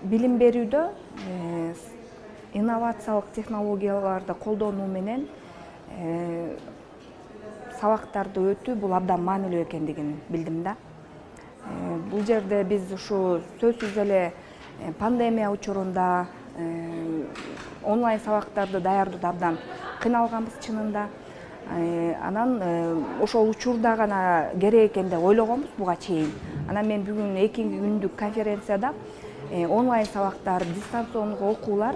билим берүүдө инновациялык технологияларды колдонуу менен сабактарды өтүү бул абдан маанилүү экендигин билдим да. Бул жерде биз ушу сөзсүз эле пандемия учурунда онлайн сабактарды даярдоодо абдан кыйналганбыз чынында. Анан ошол учурда гана керек экен деп ойлогонбуз буга чейин. Анан мен бүгүн 2 күндүк конференцияда онлайн сабактар, дистанциондук окуулар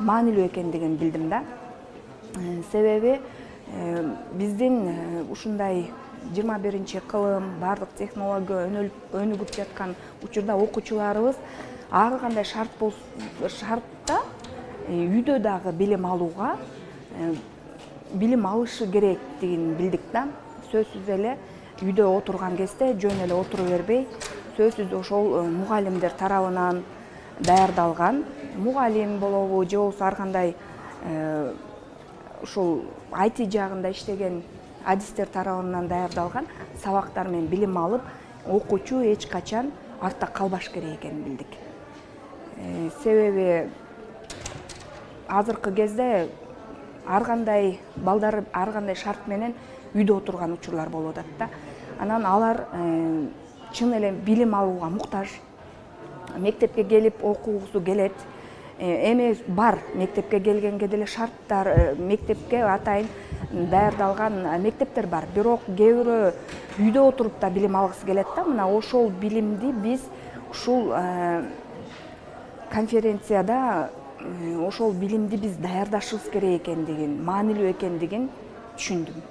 маанилүү экендигин билдим да. Себеби биздин ушундай 21-кылым баардык технология өнүгүп жаткан учурда окуучуларыбыз ар кандай шартта үйдө дагы билим алууга билим алышы керектигин билдик да. Сөзсүз эле үйдө отурган кезде жөн эле отура бербей, сөзсүз ошол мугалимдер тарабынан даярдалган, мугалим болобу же болбосо ар кандай ушул IT жагында иштеген адистер тарабынан даярдалган сабактар менен билим алып, окуучу эч качан артта калбаш керек экенин билдик. Себеби азыркы кезде ар кандай балдар ар кандай шарт менен үйдө отурган учурлар болуп атат да. Анан алар чын эле билим алууга муктаж. Мектепке келип окугусу келет. Эми бар мектепке келгенге деле шарттар, мектепке атайын даярдалган мектептер бар. Бирок кээ бирөө үйдө отуруп да билим алгысы келет да. Мына ошол билимди биз ушул конференцияда ошол билимди биз даярдашыбыз керек экендигин, маанилүү экендигин түшүндүм.